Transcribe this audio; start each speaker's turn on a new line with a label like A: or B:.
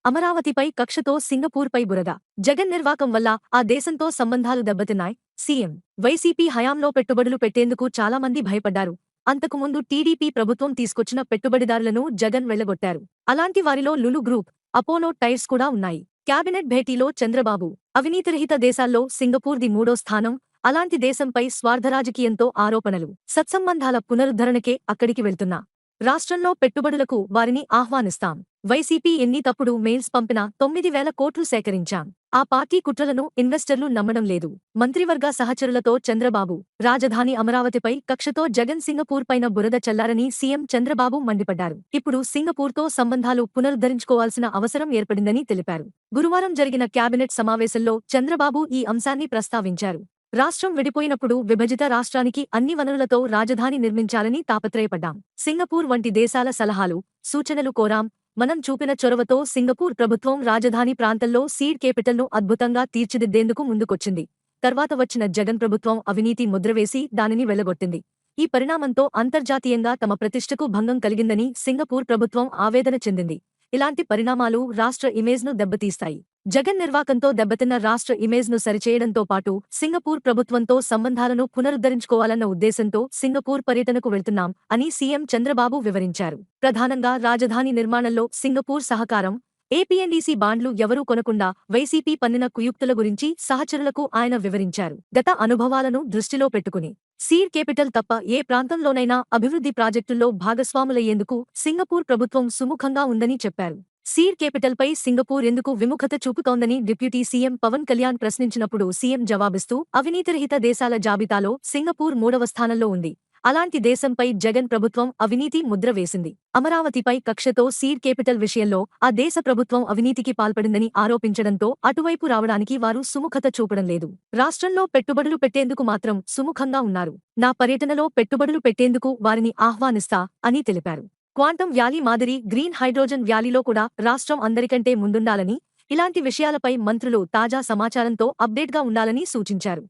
A: అమరావతిపై కక్షతో సింగపూర్పై బురద. జగన్ నిర్వాకం వల్ల ఆ దేశంతో సంబంధాలు దెబ్బతిన్నాయి. సీఎం వైసీపీ హయాంలో పెట్టుబడులు పెట్టేందుకు చాలామంది భయపడ్డారు. అంతకుముందు టీడీపీ ప్రభుత్వం తీసుకొచ్చిన పెట్టుబడిదారులను జగన్ వెళ్లగొట్టారు. అలాంటి వారిలో లులు గ్రూప్, అపోలో టైర్స్ కూడా ఉన్నాయి. క్యాబినెట్ భేటీలో చంద్రబాబు అవినీతిరహిత దేశాల్లో సింగపూర్ది 3వ స్థానం. అలాంటి దేశంపై స్వార్థరాజకీయంతో ఆరోపణలు. సత్సంబంధాల పునరుద్ధరణకే అక్కడికి వెళ్తున్నా. రాష్ట్రంలో పెట్టుబడులకు వారిని ఆహ్వానిస్తాం. వైసీపీ ఎన్ని తప్పుడు మెయిల్స్ పంపినా 9,000 కోట్లు సేకరించాం. ఆ పార్టీ కుట్రలను ఇన్వెస్టర్లు నమ్మడం లేదు. మంత్రివర్గ సహచరులతో చంద్రబాబు రాజధాని అమరావతిపై కక్షతో జగన్ సింగపూర్ పైన బురద చల్లారని సీఎం చంద్రబాబు మండిపడ్డారు. ఇప్పుడు సింగపూర్తో సంబంధాలు పునరుద్ధరించుకోవాల్సిన అవసరం ఏర్పడిందని తెలిపారు. గురువారం జరిగిన క్యాబినెట్ సమావేశంలో చంద్రబాబు ఈ అంశాన్ని ప్రస్తావించారు. రాష్ట్రం విడిపోయినప్పుడు విభజిత రాష్ట్రానికి అన్ని వనరులతో రాజధాని నిర్మించాలని తాపత్రయపడ్డాం. సింగపూర్ వంటి దేశాల సలహాలు, సూచనలు కోరాం. మనం చూపిన చొరవతో సింగపూర్ ప్రభుత్వం రాజధాని ప్రాంతంలో సీడ్ కేపిటల్ను అద్భుతంగా తీర్చిదిద్దేందుకు ముందుకొచ్చింది. తర్వాత వచ్చిన జగన్ ప్రభుత్వం అవినీతి ముద్రవేసి దానిని వెళ్లగొట్టింది. ఈ పరిణామంతో అంతర్జాతీయంగా తమ ప్రతిష్టకు భంగం కలిగిందని సింగపూర్ ప్రభుత్వం ఆవేదన చెందింది. ఇలాంటి పరిణామాలు రాష్ట్ర ఇమేజ్ను దెబ్బతీస్తాయి. జగన్ నిర్వాకంతో దెబ్బతిన్న రాష్ట్ర ఇమేజ్ను సరిచేయడంతో పాటు సింగపూర్ ప్రభుత్వంతో సంబంధాలను పునరుద్ధరించుకోవాలన్న ఉద్దేశంతో సింగపూర్ పర్యటనకు వెళ్తున్నాం అని సీఎం చంద్రబాబు వివరించారు. ప్రధానంగా రాజధాని నిర్మాణంలో సింగపూర్ సహకారం, ఏపీఎన్డీసీ బాండ్లు ఎవరూ కొనకుండా వైసీపీ పన్నిన కుయుక్తుల గురించి సహచరులకు ఆయన వివరించారు. గత అనుభవాలను దృష్టిలో పెట్టుకుని సీడ్ కేపిటల్ తప్ప ఏ ప్రాంతంలోనైనా అభివృద్ధి ప్రాజెక్టుల్లో భాగస్వాములయ్యేందుకు సింగపూర్ ప్రభుత్వం సుముఖంగా ఉందని చెప్పారు. సీడ్ కేపిటల్పై సింగపూర్ ఎందుకు విముఖత చూపుతోందని డిప్యూటీ సీఎం పవన్ కళ్యాణ్ ప్రశ్నించినప్పుడు సీఎం జవాబిస్తూ అవినీతిరహిత దేశాల జాబితాలో సింగపూర్ 3వ స్థానంలో ఉంది. అలాంటి దేశంపై జగన్ ప్రభుత్వం అవినీతి ముద్ర వేసింది. అమరావతిపై కక్షతో సీడ్ కేపిటల్ విషయంలో ఆ దేశ ప్రభుత్వం అవినీతికి పాల్పడిందని ఆరోపించడంతో అటువైపు రావడానికి వారు సుముఖత చూపడం లేదు. రాష్ట్రంలో పెట్టుబడులు పెట్టేందుకు మాత్రం సుముఖంగా ఉన్నారు. నా పర్యటనలో పెట్టుబడులు పెట్టేందుకు వారిని ఆహ్వానిస్తా అని తెలిపారు. క్వాంటం వ్యాలీ మాదిరి గ్రీన్ హైడ్రోజన్ వ్యాలీలో కూడా రాష్ట్రం అందరికంటే ముందుండాలని, ఇలాంటి విషయాలపై మంత్రులు తాజా సమాచారంతో అప్డేట్గా ఉండాలని సూచించారు.